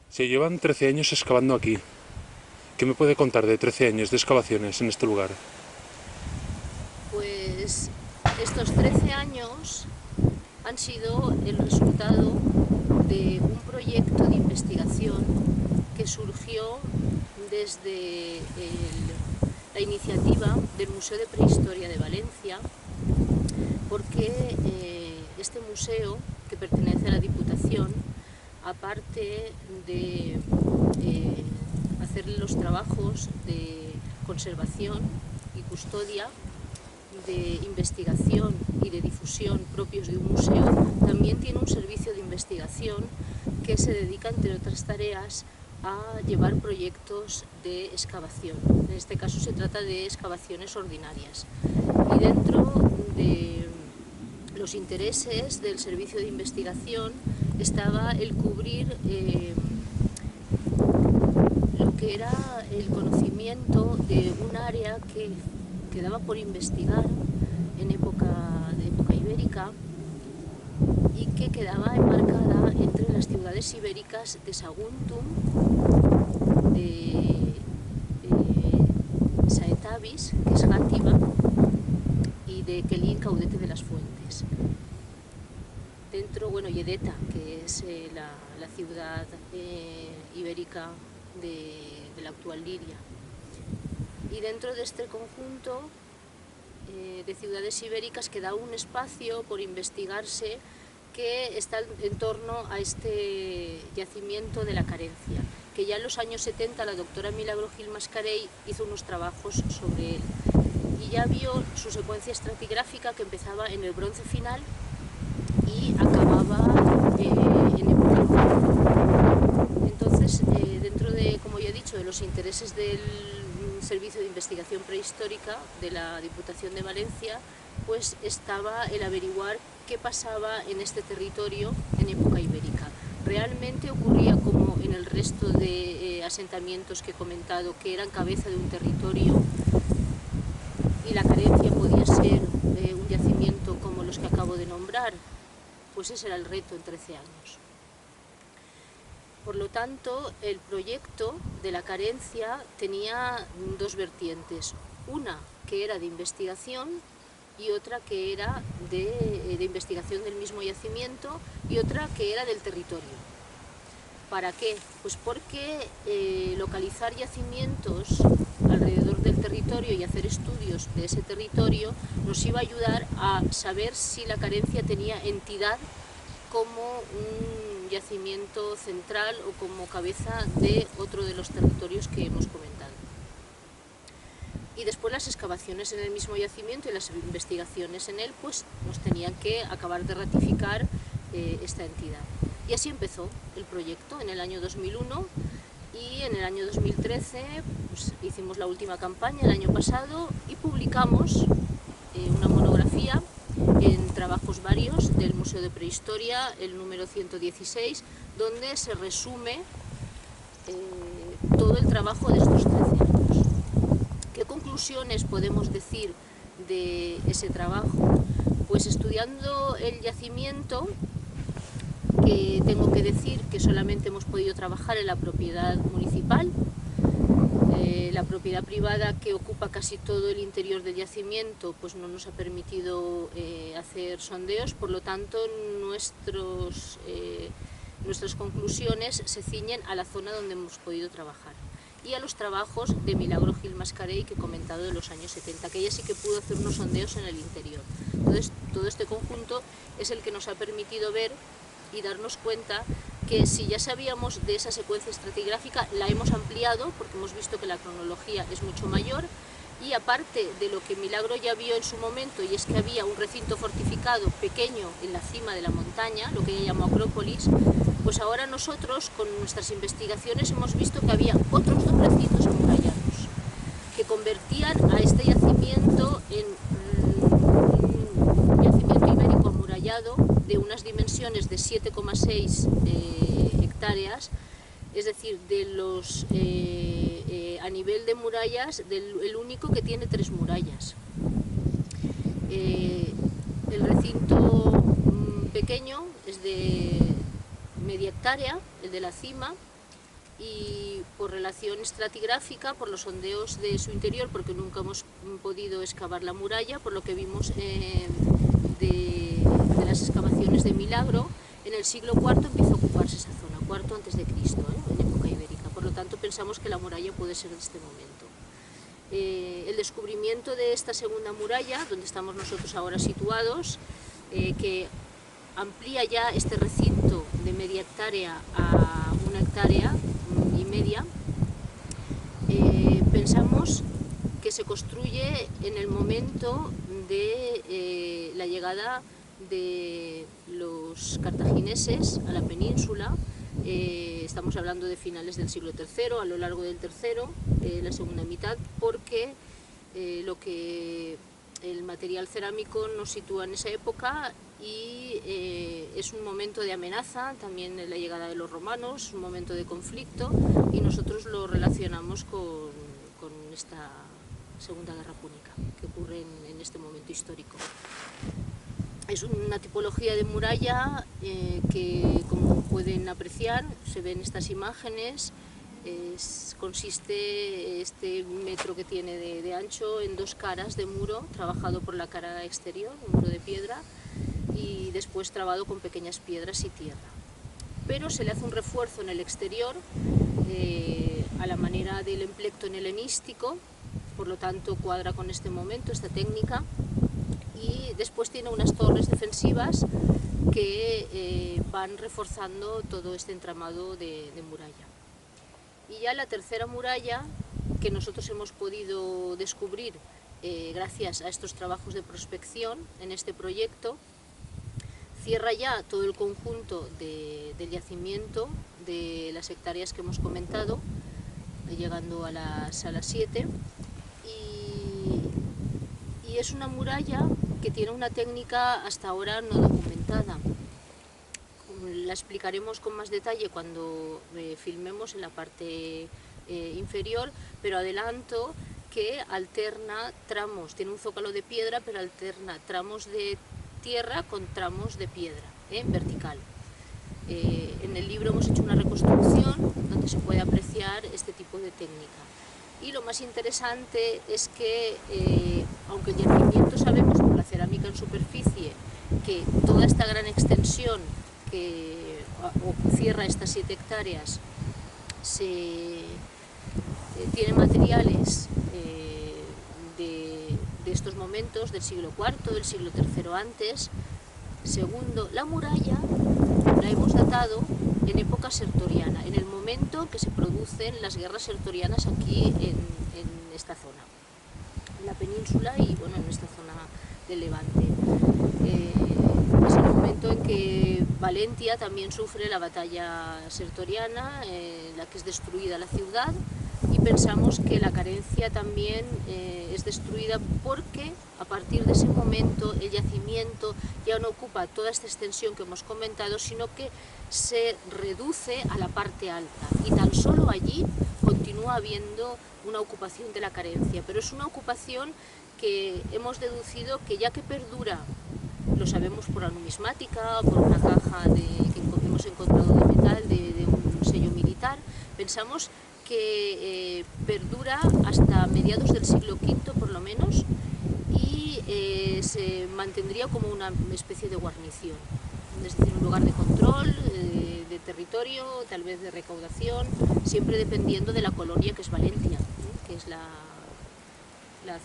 Se llevan 13 años excavando aquí. ¿Qué me puede contar de 13 años de excavaciones en este lugar? Pues estos 13 años han sido el resultado de un proyecto de investigación que surgió desde la iniciativa del Museo de Prehistoria de Valencia, porque este museo, que pertenece a la Diputación, aparte de hacer los trabajos de conservación y custodia, de investigación y de difusión propios de un museo, también tiene un servicio de investigación que se dedica, entre otras tareas, a llevar proyectos de excavación. En este caso se trata de excavaciones ordinarias. Y dentro de los intereses del servicio de investigación estaba el cubrir lo que era el conocimiento de un área que quedaba por investigar en época ibérica y que quedaba enmarcada entre las ciudades ibéricas de Saguntum, de Saetavis, que es Játiva, y de Quelín, Caudete de las Fuentes. Dentro, bueno, y Edeta, que es la ciudad ibérica de la actual Liria. Y dentro de este conjunto de ciudades ibéricas queda un espacio por investigarse que está en torno a este yacimiento de la Carencia, que ya en los años 70 la doctora Milagro Gil Mascarell hizo unos trabajos sobre él y ya vio su secuencia estratigráfica, que empezaba en el Bronce final y acababa en época. Entonces, dentro de, como ya he dicho, de los intereses del Servicio de Investigación Prehistórica de la Diputación de Valencia, pues estaba el averiguar qué pasaba en este territorio en época ibérica. Realmente ocurría como en el resto de asentamientos que he comentado, que eran cabeza de un territorio, y la Carencia podía ser un yacimiento como los que acabo de nombrar. Pues ese era el reto en 13 años. Por lo tanto, el proyecto de la Carencia tenía dos vertientes. Una que era de investigación y otra que era de investigación del mismo yacimiento, y otra que era del territorio. ¿Para qué? Pues porque localizar yacimientos alrededor del territorio y hacer estudios de ese territorio nos iba a ayudar a saber si la Carencia tenía entidad como un yacimiento central o como cabeza de otro de los territorios que hemos comentado. Y después las excavaciones en el mismo yacimiento y las investigaciones en él pues nos tenían que acabar de ratificar esta entidad. Y así empezó el proyecto en el año 2001, y en el año 2013 pues, hicimos la última campaña el año pasado y publicamos una monografía en trabajos varios del Museo de Prehistoria, el número 116, donde se resume todo el trabajo de estos 13 años. ¿Qué conclusiones podemos decir de ese trabajo? Pues estudiando el yacimiento, que tengo que decir que solamente hemos podido trabajar en la propiedad municipal, la propiedad privada, que ocupa casi todo el interior del yacimiento, pues no nos ha permitido hacer sondeos. Por lo tanto, nuestras conclusiones se ciñen a la zona donde hemos podido trabajar y a los trabajos de Milagro Gil Mascarell, que he comentado, de los años 70, que ella sí que pudo hacer unos sondeos en el interior. Entonces, todo este conjunto es el que nos ha permitido ver y darnos cuenta que si ya sabíamos de esa secuencia estratigráfica, la hemos ampliado porque hemos visto que la cronología es mucho mayor, y aparte de lo que Milagro ya vio en su momento, y es que había un recinto fortificado pequeño en la cima de la montaña, lo que ella llamó Acrópolis, pues ahora nosotros con nuestras investigaciones hemos visto que había otros dos recintos amurallados que convertían a este yacimiento en un yacimiento ibérico amurallado de unas dimensiones de 7,6 hectáreas, es decir, de los a nivel de murallas, el único que tiene 3 murallas. El recinto pequeño es de media hectárea, el de la cima, y por relación estratigráfica, por los sondeos de su interior, porque nunca hemos podido excavar la muralla, por lo que vimos de las excavaciones de Milagro, en el siglo IV empieza a ocuparse esa zona, IV antes de Cristo, en época ibérica. Por lo tanto, pensamos que la muralla puede ser de este momento. El descubrimiento de esta segunda muralla, donde estamos nosotros ahora situados, que amplía ya este recinto de media hectárea a 1,5 hectáreas, pensamos que se construye en el momento de la llegada de los cartagineses a la península. Estamos hablando de finales del siglo III, a lo largo del III, la segunda mitad, porque el material cerámico nos sitúa en esa época y es un momento de amenaza, también la llegada de los romanos, un momento de conflicto, y nosotros lo relacionamos con esta Segunda Guerra Púnica que ocurre en este momento histórico. Es una tipología de muralla que, como pueden apreciar, se ven estas imágenes. Consiste este metro que tiene de ancho en 2 caras de muro, trabajado por la cara exterior, un muro de piedra, y después trabado con pequeñas piedras y tierra. Pero se le hace un refuerzo en el exterior a la manera del emplectón helenístico, por lo tanto cuadra con este momento, esta técnica, y después tiene unas torres defensivas que van reforzando todo este entramado de muralla. Y ya la tercera muralla, que nosotros hemos podido descubrir gracias a estos trabajos de prospección en este proyecto, cierra ya todo el conjunto del yacimiento de las hectáreas que hemos comentado, llegando a las 7, y es una muralla que tiene una técnica hasta ahora no documentada. La explicaremos con más detalle cuando filmemos en la parte inferior, pero adelanto que alterna tramos, tiene un zócalo de piedra, pero alterna tramos de tierra con tramos de piedra, vertical. En el libro hemos hecho una reconstrucción donde se puede apreciar este tipo de técnica. Y lo más interesante es que, aunque el yacimiento sabemos por la cerámica en superficie que toda esta gran extensión que cierra estas 7 hectáreas tiene materiales de estos momentos, del siglo IV, del siglo III antes. Segundo, la muralla la hemos datado en época sertoriana, en el momento que se producen las guerras sertorianas aquí en esta zona, en la península y bueno, en esta zona del Levante. Es el momento en que Valentia también sufre la batalla sertoriana, en la que es destruida la ciudad, y pensamos que la carencia también es destruida porque a partir de ese momento el yacimiento ya no ocupa toda esta extensión que hemos comentado, sino que se reduce a la parte alta, y tan solo allí continúa habiendo una ocupación de la carencia, pero es una ocupación que hemos deducido que ya que perdura, lo sabemos por la numismática, por una caja que hemos encontrado de metal de un sello militar, pensamos que perdura hasta mediados del siglo V por lo menos, y se mantendría como una especie de guarnición, es decir, un lugar de control, de territorio, tal vez de recaudación, siempre dependiendo de la colonia que es Valentia, que es la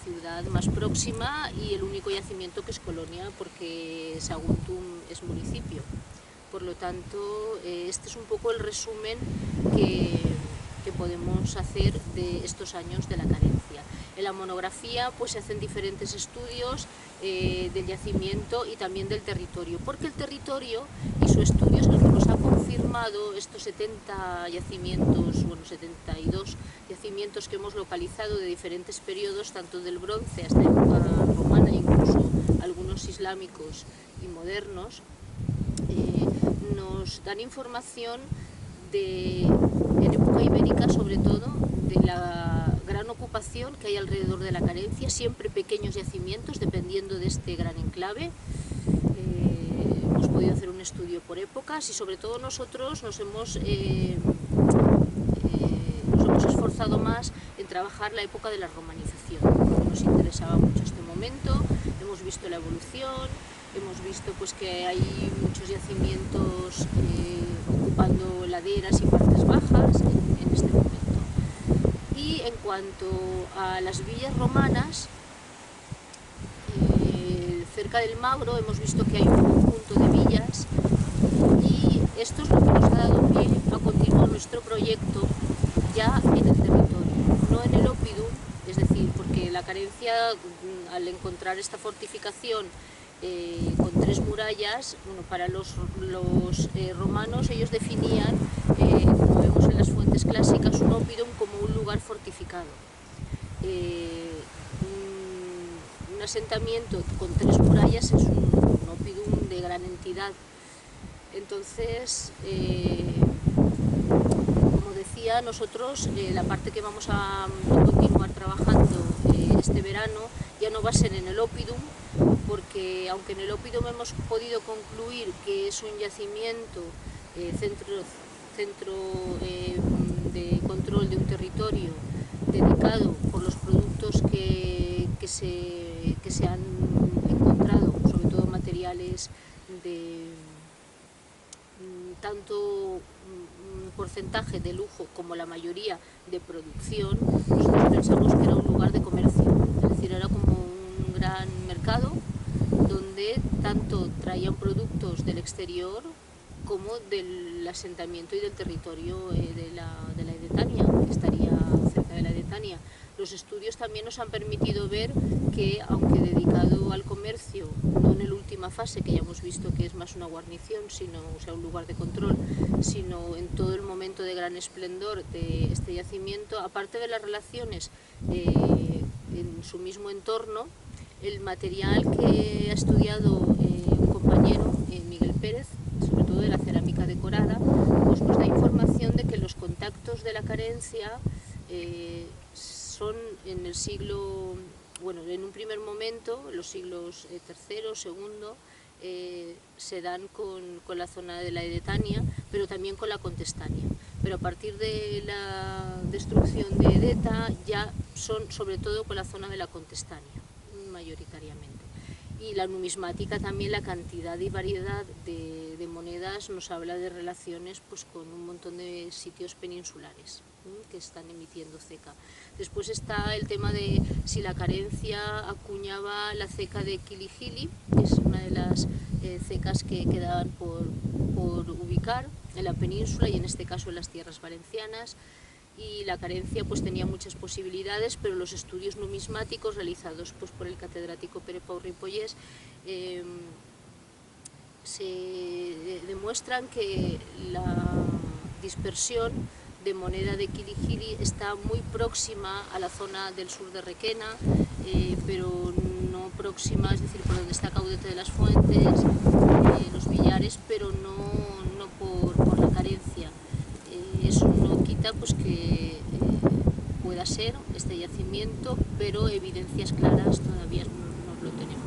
ciudad más próxima y el único yacimiento que es colonia, porque Saguntum es municipio. Por lo tanto, este es un poco el resumen que podemos hacer de estos años de la carencia. En la monografía pues se hacen diferentes estudios del yacimiento y también del territorio, porque el territorio y su estudio es el que nos ha confirmado estos 70 yacimientos, bueno, 72 yacimientos que hemos localizado de diferentes periodos, tanto del bronce hasta época romana, incluso algunos islámicos y modernos. Nos dan información en época ibérica, sobre todo, de la gran ocupación que hay alrededor de la carencia, siempre pequeños yacimientos dependiendo de este gran enclave. Hemos podido hacer un estudio por épocas y sobre todo nosotros nos hemos esforzado más en trabajar la época de la romanización, porque nos interesaba mucho este momento. Hemos visto la evolución, hemos visto pues que hay muchos yacimientos ocupando laderas y partes bajas en este momento. Y en cuanto a las villas romanas, cerca del Magro hemos visto que hay un conjunto de villas, y esto es lo que nos ha dado pie a continuar nuestro proyecto ya en el territorio, no en el Oppidum, es decir, porque la Carencia, al encontrar esta fortificación con 3 murallas, bueno, para los romanos, ellos definían, como vemos en las fuentes clásicas, un Oppidum como un lugar fortificado. Un asentamiento con 3 murallas es un Oppidum de gran entidad. Entonces, como decía, nosotros la parte que vamos a continuar trabajando este verano ya no va a ser en el Oppidum, porque aunque en el Oppidum hemos podido concluir que es un yacimiento, centro de control de un territorio dedicado por los productos que se han encontrado, sobre todo materiales de tanto un porcentaje de lujo como la mayoría de producción, nosotros pensamos que era un lugar de comercio, es decir, era como un gran mercado donde tanto traían productos del exterior como del asentamiento y del territorio de la Edetania, que estaría cerca de la Edetania. Los estudios también nos han permitido ver que, aunque dedicado al comercio, no en la última fase, que ya hemos visto que es más una guarnición, sino, o sea, un lugar de control, sino en todo el momento de gran esplendor de este yacimiento, aparte de las relaciones en su mismo entorno, el material que ha estudiado un compañero, Miguel Pérez, sobre todo de la cerámica decorada, pues nos da información de que los contactos de la Carencia son en el siglo, bueno, en un primer momento, los siglos III, II, se dan con la zona de la Edetania, pero también con la Contestania. Pero a partir de la destrucción de Edeta ya son sobre todo con la zona de la Contestania, mayoritariamente. Y la numismática también, la cantidad y variedad de monedas nos habla de relaciones pues con un montón de sitios peninsulares que están emitiendo ceca. Después está el tema de si la Carencia acuñaba la ceca de Quiligili, que es una de las cecas que quedaban por ubicar en la península y en este caso en las tierras valencianas. Y la Carencia pues tenía muchas posibilidades, pero los estudios numismáticos realizados pues por el catedrático Pere Pau Ripollés se demuestran que la dispersión de moneda de Quiligili está muy próxima a la zona del sur de Requena, pero no próxima, es decir, por donde está Caudete de las Fuentes, los Villares, pero no por la Carencia. Eso no quita pues que pueda ser este yacimiento, pero evidencias claras todavía no lo tenemos.